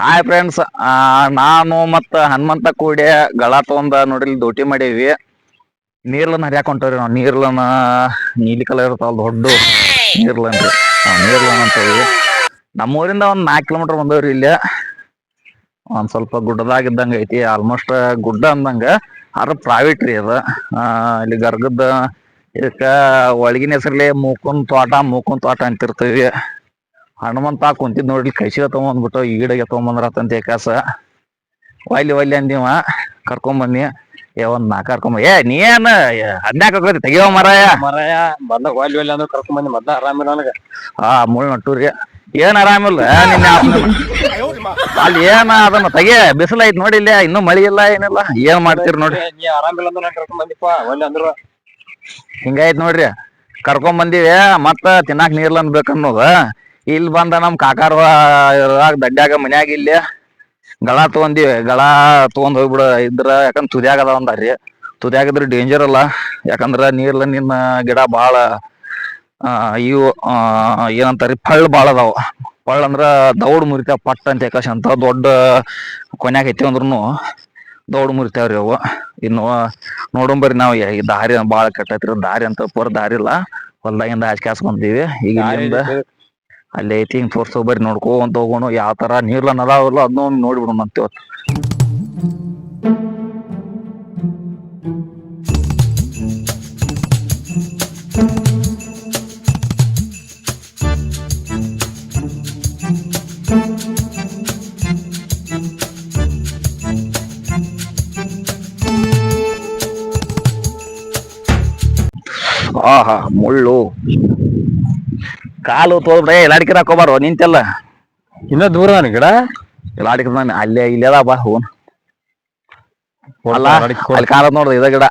Hi friends, ನಾನು ಮತ್ತ ಹನುಮಂತ ಕೂಡಿ ಗಳ ತಗೊಂಡ ನೋಡ್ರಿ ದೋಟಿ ಮಾಡೇವಿ. ನೀರ್ಲನ್ನ ಹರಿಯಾಕ ಹೊಂಟವ್ರಿ ನಾವು. ನೀರ್ಲನ್ನ ನೀಲಿ ಕಲರ್ ಇರ್ತಾವ ದೊಡ್ಡ ನೀರ್ಲನ್ ರೀ. ನೀರ್ಲನ್ ಅಂತೇವಿ. ನಮ್ಮೂರಿಂದ ಒಂದ್ 4 ಕಿಲೋಮೀಟರ್ ಬಂದವ್ರಿ. ಇಲ್ಲೇ ಒಂದ್ ಸ್ವಲ್ಪ ಗುಡ್ಡದಾಗಿದ್ದಂಗ ಐತಿ. ಆಲ್ಮೋಸ್ಟ್ ಗುಡ್ಡ ಅಂದಂಗ ಆದ್ರ ಪ್ರೈವೇಟ್ ರೀ ಅದ. ಇಲ್ಲಿ ಗರ್ಗದ ಇದಕ್ಕ ಒಳಗಿನ ಹೆಸರ್ಲಿ ಮೂಕುನ್ ತೋಟ ಅಂತಿರ್ತವಿ. ಹನುಮಂತ ಕುಂತಿದ್ ನೋಡ್ಲಿ ಕೈಸಿಗ ತಗೊಂಡ್ಬಿಟ್ಟು ಈಗಡೆಗೆ ತಗೊಂಬಂದ್ರತಂತ ಕಾಸ ಒಲ್li ಅಂದಿವ. ಕರ್ಕೊಂಬನ್ನಿ ಒಂದ್ 4 ಕರ್ಕೊಂಬ. ನೀ ಏನ್ ಹದ್ನಾಕ ತೆಗಿಯೋ ಮರಾಯ ಬಂದ ಒಲ್ಲೆ ಅಂದ್ರ ಕರ್ಕೊಂಡ್ ಬಂದಿ. ಮೊದ್ಲ ಆರಾಮಿಲ್ಲ ನನಗ. ಮುಳ್ ನಟ್ಟೂರಿ ಏನ್ ಆರಾಮಿಲ್ಲ ನಿನ್ನ ಅಲ್ಲಿ ಏನ ಅದನ್ನ ತೆಗಿ. ಬಿಸಿಲ ಐತ್ ನೋಡಿ. ಇಲ್ಲಿ ಇನ್ನೂ ಮಳಿ ಇಲ್ಲ ಏನಿಲ್ಲ. ಏನ್ ಮಾಡ್ತೀರಿ ನೋಡಿ. ನೀ ಆರಾಮಿಲ್ಲ ಅಂದ್ರ ನಾ ಕರ್ಕೊಂಡ್ ಬಂದಿಪ್ಪ ಒಲ್ಲೆ ಅಂದ್ರು. ಹಿಂಗಾಯ್ತ್ ನೋಡ್ರಿ. ಕರ್ಕೊಂಡ್ ಬಂದಿವಿ ಮತ್ತ ತಿನ್ನಾಕ್ ನೀರ್ಲನ್ ಬೇಕನ್ನೋದ. ಇಲ್ ಬಂದ ನಮ್ ಕಾಕಾರ್ ದಡ್ಡ್ಯಾಗ ಮನ್ಯಾಗ ಇಲ್ಲಿ ಗಳ ತಗೊಂದಿವಿ. ಗಳ ತಗೊಂಡ್ ಹೋಗ್ಬಿಡ ಇದ್ರ ಯಾಕಂದ್ರ ತುದಿಯಾಗದ ಅಂದಾರ್ರಿ. ತುದಿಯಾಗಿದ್ರ ಡೇಂಜರ್ ಅಲ್ಲ. ಯಾಕಂದ್ರ ನೀರ್ಲ ನಿನ್ನ ಗಿಡ ಬಾಳ ಇವು ಏನಂತಾರ ಪಳ್ಳ ಬಾಳ ಅದಾವ. ಪಳ್ಳ ಅಂದ್ರ ದೌಡ್ ಮುರಿತಾವ ಪಟ್ಟ ಅಂತ ಕಾಶ ಅಂತ ದೊಡ್ಡ ಕೊನ್ಯಾಗ ಐತಿ ಅಂದ್ರುನು ದೌಡ್ ಮುರಿತಾವ್ರಿ ಅವು. ಇನ್ನು ನೋಡಂಬರಿ ನಾವ್ ಈ ದಾರಿ ಬಾಳ ಕೆಟ್ಟೈತ್ರಿ. ದಾರಿ ಅಂತ ಪೂರ್ ದಾರಿ ಇಲ್ಲ. ಹೊಲ್ದಾಗಿಂದ ಹಾಸ್ಕಸ್ ಬಂದೀವಿ. ಈಗ ಇಲ್ಲಿಂದ ಅಲ್ಲಿ ಐತಿ ಹಿಂಗ್ ತೋರ್ಸ ಬರಿ ನೋಡ್ಕೊಂತ ಹೋಗೋಣ. ಯಾವ ತರ ನೀರ್ಲನ್ ಅದಾವಲ್ಲ ಅದನ್ನು ನೋಡ್ಬಿಡೋಣ ಅಂತ ಇವತ್ತು. ಆಹಾ ಮುಳ್ಳು ಕಾಲು ತೋದ್ರೆ ಎಲ್ಲಾಡಿಕೆ ಹಾಕೋಬಾರೋ ನಿಂತೆಲ್ಲ. ಇನ್ನ ದೂರ ನನ್ ಗಿಡ ಎಲ್ಲಾಡಿಕ ಅಲ್ಲೇ ಇಲ್ಲದ ಬಾ ಹೋನ್. ಅಲ್ಲ ಅಲ್ಲಿ ಕಾಣತ್ ನೋಡ್ರಿ ಇದ ಗಿಡ.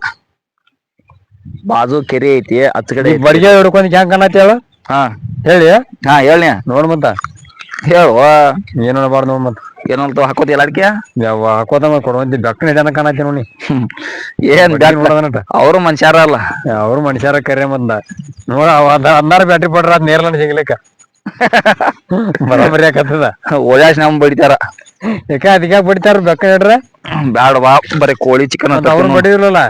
ಬಾಜು ಕೆರಿ ಐತಿ. ಕಡೆ ಬಡಿಗೆ ಹಿಡ್ಕೊಂಡ್ ಹೆಂಗ್ ಕಾಣತಿ ಹೇಳು. ಹಾ ಹೇಳಿ ಹೇಳ್ನಿ ನೋಡ್ ಮತ್ತ ಹೇಳುವ. ಏನ್ ಅನ್ಬಾರ್ದು ನೋಡ್ ಮತ್. ಏನಂತ ಹಾಕೋತಿ ಎಲ್ಲಾಡಿಕೆ ಯಾವ ಹಾಕೋತ ಕೊಡುವಂತಿ ಬೆಕ್ಕನ ಜನ ಕಾಣತಿ ನೋಡಿ. ಏನ್ ಅವರು ಮನುಷ್ಯಾರ ಅಲ್ಲ. ಅವ್ರು ಮನುಷ್ಯರ ಕರೆ ಬಂದ ನೋಡ ಅದ್ನಾರ ಬ್ಯಾಟ್ರಿ ಪಡ್ರ ಅದ್ ನೇರ್ಲ ಸಿಗ್ಲಿಕ್ಕ ಬರಾಬರಿ ಆಕತ್ತದ. ಓಜಾಸ್ ನಮ್ ಬಡಿತಾರ. ಯಾಕ ಅದಕ್ಯಾಕ ಬಡಿತಾರ ಬೆಕ್ಕ ಹಿಡ್ರ. ಬ್ಯಾಡ ಬಾ ಬರೀ ಕೋಳಿ ಚಿಕನ್ ಅಂತ ಅವ್ರು ಬಡಿದಿಲ್ಲಲ್ಲ.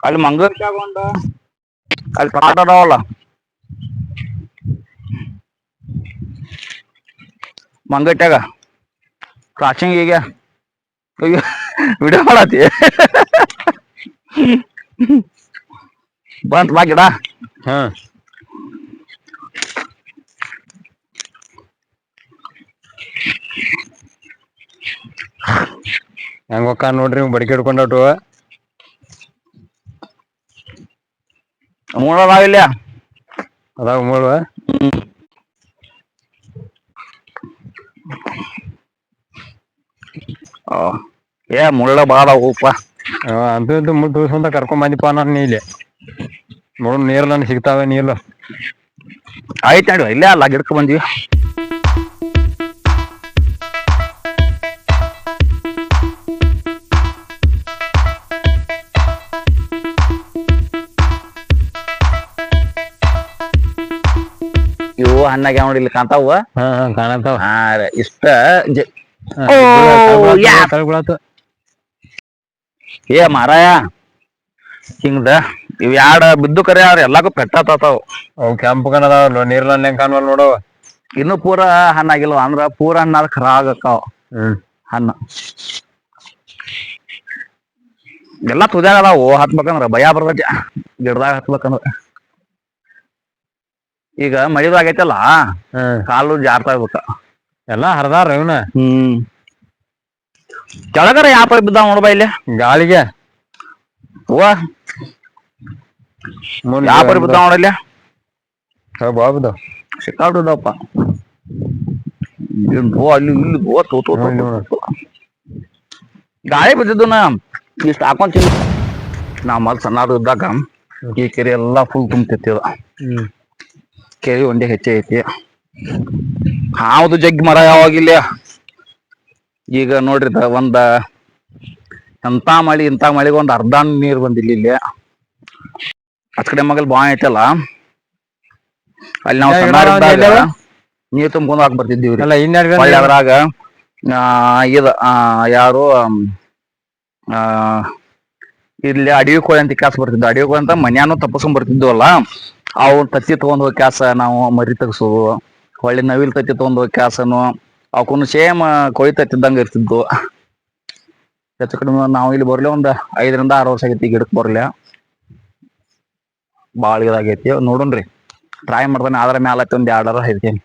ಅಲ್ಲಿ ಮಂಗ ಅಲ್ಲಿ ಕಾಟದವಲ್ಲ ಮಂಗಟ್ಯಾಗ ಕ್ರಾಸಿಂಗ್ ಈಗ ವಿಡಿಯೋ ಮಾಡತಿ ಬಂತ ಬಾ ಗಿಡ. ಹಾ ಹೆಂಗ ಹೊಕ್ಕ ನೋಡ್ರಿ ಬಡಿಕೆ ಹಿಡ್ಕೊಂಡಟು. ಮೂಳದಾವಿಲ್ಲ ಅದಾಗ ಮೂಳ. ಮುಳ್ಳ ಬಾಳ ಹೂಪ. ಅಂತ ಮುಟ್ಟ ದಿವಸಂತ ಕರ್ಕೊಂಡ್ ಬಂದಿಪ್ಪ ನಾನ ಇಲ್ಲಿ ನೋಡ. ನೀರ್ಲನ್ ಸಿಗ್ತಾವೆ ನೀರ್ಲು. ಆಯ್ತ ನಡಿ ಇಲ್ಲೇ ಅಲ್ಲ ಗಿಡಕ್ ಬಂದ್ವಿ. ಇವು ಹಣ್ಣಾಗ ನೋಡಿ ಇಲ್ಲಿ ಕಾಣ್ತಾವ. ಕಾಣತಾವ. ಇಷ್ಟ ಮಾರಾಯ ಹಿಂಗದ ಇವ್ ಯಾಡ ಬಿದ್ದು ಕರೆ ಅವ್ರ ಎಲ್ಲಾಕು ಪೆಟ್ಟಾತಾವ. ಅವ್ ಕೆಂಪು ಕಣದಾವ ನೀರ್ಲ ಹೆಂಗ್ ಕಾಣವಲ್ ನೋಡವ. ಇನ್ನು ಪೂರ ಹಣ್ಣಾಗಿಲ್ವ ಅಂದ್ರ ಪೂರ ಹಣ್ಣಾದ ಖರ ಆಗಕ್ಕಾವ ಹಣ್ಣ. ಎಲ್ಲಾ ತುದ್ಯಾಗ ಅದಾವು. ಹತ್ಬೇಕಂದ್ರ ಭಯ ಬರ್ತೈತಿ ಗಿಡದಾಗ ಹತ್ಬೇಕಂದ್ರ. ಈಗ ಮಳಿದು ಆಗೈತಲ್ಲ ಕಾಲು ಜಾರ್ತಾ ಇರ್ಬೇಕ. ಎಲ್ಲಾ ಹರದಾರ ಇವನ. ಕೆಳಗರ ಯಾವ ಬಿದ್ದಾವ ನೋಡ್ಬಾ ಇಲ್ಲಿ ಗಾಳಿಗೆ. ಯಾವ ಪರಿ ಬಿದ್ದಾವ ನೋಡಲ್ಲಿ. ಬಾಳ ಬಿದ್ದಾವ. ಸಿಕ್ಕಾಪಟ್ಟೆ ಬಿದ್ದಾವಪ್ಪ. ಅಲ್ಲಿ ಇಲ್ಲಿ ಗಾಳಿ ಬಿದ್ದಿದ್ದನ ಇಷ್ಟ ಹಾಕೊಂಡ್ ನಾ ಮಲ್ ಸಣ್ಣಾರು ಇದ್ದಾಗ ಈ ಕೆರೆ ಎಲ್ಲಾ ಫುಲ್ ತುಂಬತಿತ್ತದ. ಕೆರಿ ಒಂದೆ ಹೆಚ್ಚೆ ಐತಿ. ಹಾವ್ದು ಜಗ್ಗಿ ಮರ ಯಾವಾಗಿಲ್ಲ. ಈಗ ನೋಡ್ರಿ ಒಂದ ಎಂತ ಮಳಿಗೆ ಒಂದ್ ಅರ್ಧ ನೀರ್ ಬಂದಿಲ್ಲ ಇಲ್ಲಿ. ಅಚ್ ಕಡೆ ಮಗಲ್ ಬಾವಿ ಐತಲ್ಲ ಅಲ್ಲಿ ನಾವು ಸಣ್ಣಾರ ಇದ್ದಾಗ ನೀರ್ ತುಂಬ್ಕೊಂಡ್ ಹಾಕ್ ಬರ್ತಿದ್ದೀವ್ರಿ. ಅಲ್ಲ ಇನ್ನೆರಡು ಹೊಳ್ಳಿ ಅದ್ರಾಗ ಇದ ಯಾರು ಇಲ್ಲಿ ಅಡವಿ ಕೋಳಿ ಅಂತ ಕ್ಯಾಸ್ ಬರ್ತಿದ್ವು. ಅಡವಿ ಕೋಳಿ ಅಂತ ಮನ್ಯಾನು ತಪ್ಪಸ್ಕೊಂಡ್ ಬರ್ತಿದ್ವಲ್ಲ, ಅವು ತತ್ತಿ ತಗೊಂಡ್ ಹೋಗಿ ಕ್ಯಾಸ ನಾವು ಮರಿ ತಗಸೋದು. ಹೊಳ್ಳಿ ನವಿಲ್ ತತ್ತಿ ತಗೊಂಡ್ ಹೋಗಿ ಕ್ಯಾಸನು ಅವಕ್ಕೂನು ಸೇಮ್ ಕೋಳಿ ತತ್ತಿದ್ದಂಗ ಇರ್ತಿದ್ವು. ಹೆಚ್ಚು ಕಡಿಮೆ ನಾವು ಇಲ್ಲಿ ಬರ್ಲಿ ಒಂದ್ 5 ರಿಂದ 6 ವರ್ಷ ಆಗೈತಿ ಗಿಡಕ್ ಬರ್ಲಿ. ಬಾಳ ಇದಾಗೈತಿ ನೋಡುನ್ರಿ, ಟ್ರೈ ಮಾಡ್ತಾನೆ. ಆದ್ರ ಮ್ಯಾಲ ಒಂದ್ 2 ಹೇಳ್ತೀನಿ.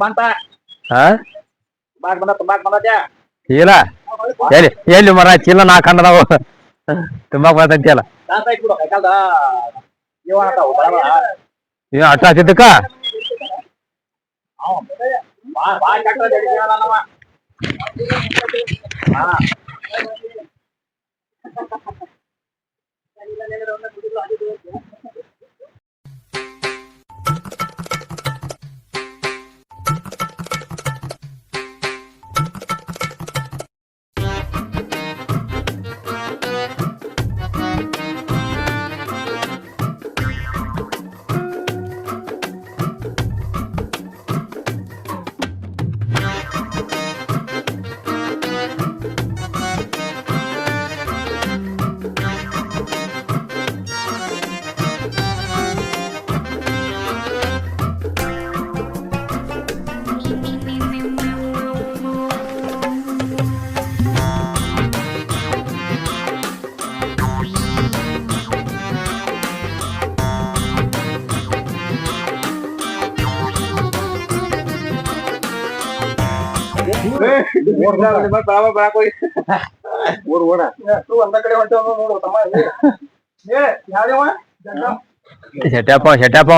ಬಂತ ಚೀಲ ಎಲ್ಲಿ ಮರ ಚೀಲ 4 ನಾವು ತುಂಬಾ ಬರ್ತೈತಿಯಲ್ಲ ಅಟ್ಟ ಹತ್ತಿದ್ದಕ್ಕ ಶೆಟ್ಯಾಪ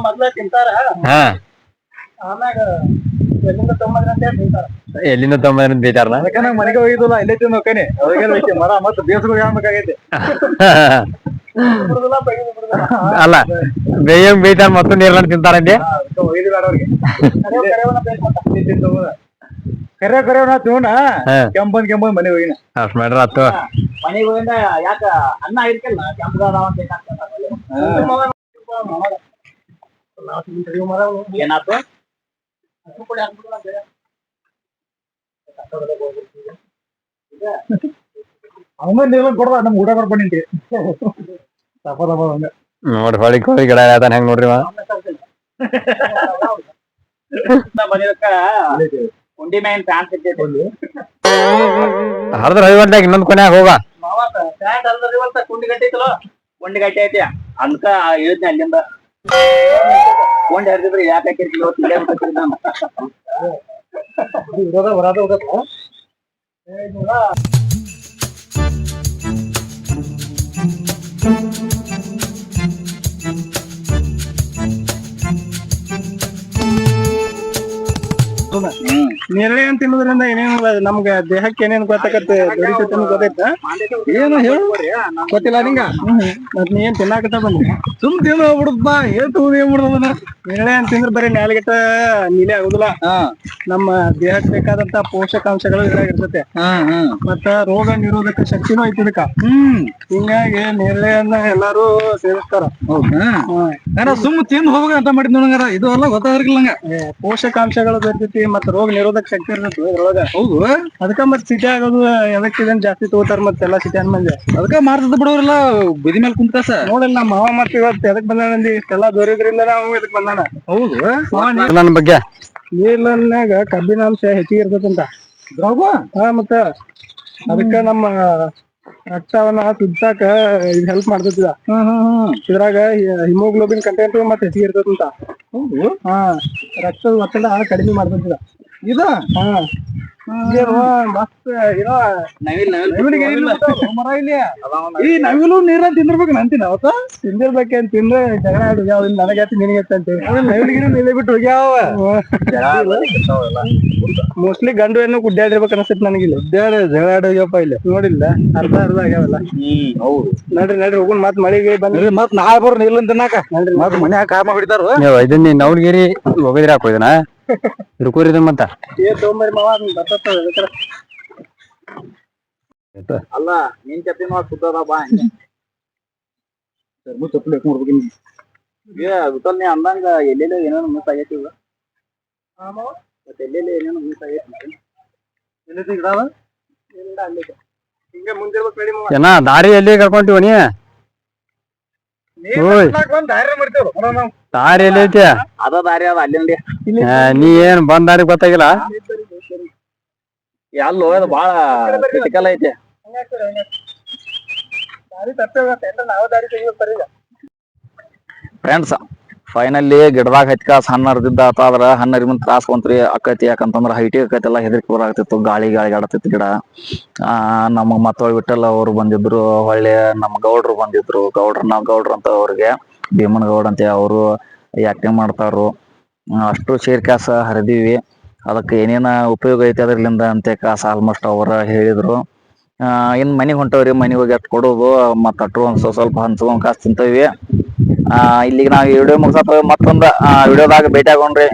ಮೊದ್ಲ ತಿಂತಾರ, ಆಮ್ಯಾಗ ಎಲ್ಲಿಂದ ತೊಂಬಂದ್ರ ಬೇಜಾರನ ಅದಕ್ಕ ನಂಗೆ ಮನೆಗೆ ಹೋಗಿದ್ವಲ್ಲ ಇಲ್ಲೇ ತಿನ್ನೋಕೇನೆ ಅವಾಗೇನು ಮರ ಮತ್ತೆ ಬೇಸ್ರು ಹೇಳ್ಬೇಕಾಗೈತಿ. ಅಲ್ಲ ಬೇಯಂಗ್ ಬೇಯ್ತಾರ ಮತ್ತು ನೀರ್ಲಂಡ್ ತಿಂತಾರಂడి ಕರೆ ನಾ ತಿವನ ಕೆಂಪಂದ್ ಮನೆ ಹೋಗಿನ ಅಷ್ಟ್ ಮಾಡ್ರ ಆತು. ಮನೆಗೆ ಹೋಗಿಂದ ಯಾಕ ಅನ್ನ ಇರ್ಕಲ್ಲ ಕೆಂಪದಾವ ಅಂತ ಏನಾತು ಅವಂಗ ನೀವ್ ಕೊಡ್ದ ನಮ್ ಊಟ ಮಾಡ್ಕೊಂಡಿ ನೋಡ್ರಿ ಹೊಳಿ ಕೋಳಿ ಗಿಡ ಯಾವ್ದಾನ ಹೆಂಗ್ ನೋಡ್ರಿ ಬಂದಿರಕ್ಕ ಉಂಡಿ ಮ್ಯಾಗಿನ ಪ್ಯಾಂಟ್ ಸಿಗ್ತೈತಿ ಹರಿದ್ರ 5 ಗಂಟೆಗೆ ಇನ್ನೊಂದ್ ಕೊನೆಯಾಗ ಹೋಗ ಪ್ಯಾಂಟ್ ಅಲ್ದ್ರಿ ಇವತ್ತ ಕುಂಡಿ ಗಟ್ಟಿ ಐತಲ್ಲ ಕುಂಡಿ ಗಟ್ಟಿ ಐತಿ ಅಂತ ಹೇಳಿದ್ನಿ ಅಲ್ಲಿಂದ ಕೊಂಡ್ ಹರಿದಿದ್ರಿ ಯಾಕೆ ಹಾಕಿರ್ತಿ ಇವತ್ತು ನಾನು ಬರಾದ ಹೋಗತ್ತ ನೇರಳೆ ಅಂತ ತಿನ್ನೋದ್ರಿಂದ ಏನೇನು ನಮ್ಗ ದೇಹಕ್ಕೆ ಏನೇನ್ ಗೊತ್ತಾಗತ್ತೆ ದೊರಿಕತ್ತೆ ಗೊತ್ತೈತ ಏನು ಹೇಳು ಗೊತ್ತಿಲ್ಲ ನಿಂಗ ಮತ್ ನೀ ಏನ್ ತಿನ್ನಾಕತ್ತ ಬಂದಿ ಸುಮ್ ತಿಂದು ಹೋಗ್ಬಿಡುತ್ತ ಏನ್ ತಗೊಂಡ್ ಏನ್ ಬಿಡುದನ ನೇರಳೆ ಅಂತ ತಿಂದ್ರೆ ಬರೀ ನ್ಯಾಲಿಗಟ್ಟ ನೀಲೇ ಆಗುದಿಲ್ಲ ನಮ್ಮ ದೇಹಕ್ಕೆ ಬೇಕಾದಂತ ಪೋಷಕಾಂಶಗಳು ಇದ್ರಾಗ ಇರ್ತತೆ ಮತ್ತ ರೋಗ ನಿರೋಧಕ ಶಕ್ತಿನೂ ಐತಿ ಇದಕ್ಕ ಹಿಂಗಾಗಿ ನೇರಳೆಯನ್ನ ಎಲ್ಲಾರು ಸೇವಿಸ್ತಾರ ಸುಮ್ ತಿಂದು ಹೋಗ ಅಂತ ಮಾಡಿದ್ ನೋಡಂಗಾರ ಇದು ಎಲ್ಲ ಗೊತ್ತಾಗಿರ್ಲಿಲ್ಲ ಪೋಷಕಾಂಶಗಳು ಬರ್ತೈತಿ ಮತ್ತ ರೋಗ ನಿರೋಧಕ ಶಕ್ತಿ ಇರ್ತೈತಿ ಇದ್ರೊಳಗ ಹೌದು ಅದಕ್ಕ ಮತ್ ಸಿಟಿ ಆಗೋದು ಎದಕ್ ಇದನ್ ಜಾಸ್ತಿ ತಗೋತಾರ ಮತ್ತೆಲ್ಲಾ ಸಿಟಿ ಮಂದಿ ಅದಕ್ಕ ಮಾರ್ತದ ಬಿಡೋರೆಲ್ಲ ಬದಿ ಮೇಲೆ ಕುಂತ್ಕಾಸ ನೋಡಿಲ್ಲ ನಮ್ಮ ಮಾವ ಮತ್ ಇವತ್ತು ಎದಕ್ ಬಂದಾನಂದಿ ಇಷ್ಟೆಲ್ಲಾ ದೊರೆಯೋದ್ರಿಂದ ನಾವು ಇದಕ್ ಬಂದಾನ ಹೌದು ನನ್ನ ಬಗ್ಗೆ ನೀರ್ಲನ್ಯಾಗ ಕಬ್ಬಿನಾಂಶ ಹೆಚ್ಚಿಗೆ ಇರ್ತೈತಂತ ಮತ್ತ ಅದಕ್ಕ ನಮ್ಮ ರಕ್ತವನ್ನ ಸುತ್ತಾಕ ಇದು ಹೆಲ್ಪ್ ಮಾಡ್ತೈತಿ ಇದ್ರಾಗ ಹಿಮೋಗ್ಲೋಬಿನ್ ಕಂಟೆಂಟ್ ಮತ್ತೆ ಹೆಚ್ಚಿಗೆ ಇರ್ತೈತಂತ ಹೌದು ರಕ್ತದ ಒತ್ತಡ ಕಡಿಮೆ ಮಾಡ್ತೈತಿ ಇದ ಮಸ್ತ್ ಏನೋ ಈ ನವಿಲು ನೀರ ತಿಂದಿರ್ಬೇಕು ಅಂತೀನಿ ಅವತ್ತ ತಿಂದಿರ್ಬೇಕೆ ಅಂತ ತಿಂದ್ರೆ ಜಗಳ ಆಡಿದ್ಯಾವ ನನಗತ್ತೆ ನಿನಗತ್ತೆ ಅಂತ ನವಿಲಿಗಿನ ನೀವೇ ಬಿಟ್ಟು ಹೋಗ್ಯಾವ ಮೋಸ್ಟ್ಲಿ ಗಂಡು ಏನು ಗುಡ್ಡಾಡಿರ್ಬೇಕು ಅನ್ಸುತ್ತೆ ನನಗೆ ಗುಡ್ಡಾಡ ಜಗಳ ಆಡೋಗ್ಯಪ್ಪ ಇಲ್ಲಿ ನೋಡಿಲ್ಲ ಅರ್ಧ ಆಗ್ಯಾವಲ್ಲ ಹೌದು ನಡ್ರಿ ಹೋಗುನ್ ಮತ್ ಮಳಿಗೆ ಬಂದ್ರಿ ಮತ್ ನಾಳೆ ಬರೋ ನೀರ್ಲನ್ ತಿನ್ನಾಕ ಮತ್ ಮನ್ಯಾಗ ಕಾಮ ಹೊಡಿತಾರ ಇದನ್ನ ನವಲಗಿರಿ ಹೋಗಿದ್ರಿ ಹಾಕೋದಿನ ಹಿಡ್ಕೋರಿದ ಮತ್ತ ತೊಗೊಂಬರಿ ಮಾವ ಅಲ್ಲ ನಿನ್ ಚಪ್ಪಿನ ಸುತ್ತದ ಬಾ ಚಪ್ಪಲಿ ನೋಡ್ಬೇಕು ವಿಠಲ್ ನೀ ಅಂದಂಗ ಎಲ್ಲೆಲ್ಲ ಏನೇನು ಮಿಸ್ ಆಗೈತಿ ಈಗ ಮತ್ತೆ ಎಲ್ಲೆಲ್ಲ ಏನೇನು ಮಿಸ್ ಆಗೈತಿ ಹಿಂಗೆ ಮುಂದೆ ಕಡಿಮೆ ಏನ ದಾರಿ ಎಲ್ಲಿ ಕರ್ಕೊಂತೀವ ನೀ ದಾರಿ ಎಲ್ಲಿ ಐತಿ ಅದ ದಾರಿ ಅದ ಅಲ್ಲಿ ನೀ ಏನ್ ಬಂದ್ ದಾರಿ ಗೊತ್ತಾಗಿಲ್ಲ ಅಲ್ಲೋ ಅದು ಬಾಳ ಕ್ರಿಟಿಕಲ್ ಐತಿ ದಾರಿ ತಪ್ಪೇ ನಾವು ದಾರಿ ತೆಗಿಬೇಕು ಫ್ರೆಂಡ್ಸ್ ಫೈನಲಿ ಗಿಡದಾಗ ಹಚ್ಕಾಸ್ ಹಣ್ಣು ಹರಿದಿದ್ದ ಆತಾದ್ರ ಹಣ್ಣು ಹರಿ ಮುಂದ್ ತ್ರಾಸ್ ಬಂತ್ರಿ ಅಕ್ಕತಿ ಯಾಕಂತಂದ್ರ ಹೈಟಿ ಅಕ್ಕತಿ ಎಲ್ಲ ಹೆದರಿಕೆ ಬರಾಗ್ತಿತ್ತು ಗಾಳಿ ಆಡತಿತ್ತು ಗಿಡ ನಮ್ಮ ಮತ್ತೊಳ್ ಬಿಟ್ಟಲ್ಲ ಅವ್ರು ಬಂದಿದ್ರು ಹೊಳ್ಳಿ ನಮ್ಮ ಗೌಡ್ರು ಬಂದಿದ್ರು ಗೌಡ್ರ ಅಂತ ಅವ್ರಿಗೆ ಭೀಮನ್ ಗೌಡ್ ಅಂತ ಅವರು ಆಕ್ಟಿಂಗ್ ಮಾಡ್ತಾರು ಅಷ್ಟು ಶೇರ್ ಕಾಸ ಹರಿದೀವಿ ಅದಕ್ಕೆ ಏನೇನ ಉಪಯೋಗ ಐತಿ ಅದ್ರಲಿಂದ ಅಂತ ಕಾಸ ಆಲ್ಮೋಸ್ಟ್ ಅವ್ರ ಹೇಳಿದ್ರು ಇನ್ ಮನಿಗ್ ಹೊಂಟವ್ರಿ ಮನಿಗ್ ಹೋಗಿ ಅಟ್ ಕೊಡೋದು ಮತ್ತ ಅಟ್ರು ಒಂದ್ ಸ್ವಲ್ಪ ಹಂಚ್ಕೊಂಡ್ ಕಾಸು ತಿಂತೇವಿ ಇಲ್ಲಿಗೆ ನಾವು ವಿಡಿಯೋ ಮುಗಿಸತ್ತೇವೆ ಮತ್ತೊಂದು ವಿಡಿಯೋದಾಗ ಭೇಟಿ ಆಗೋಣ್ರಿ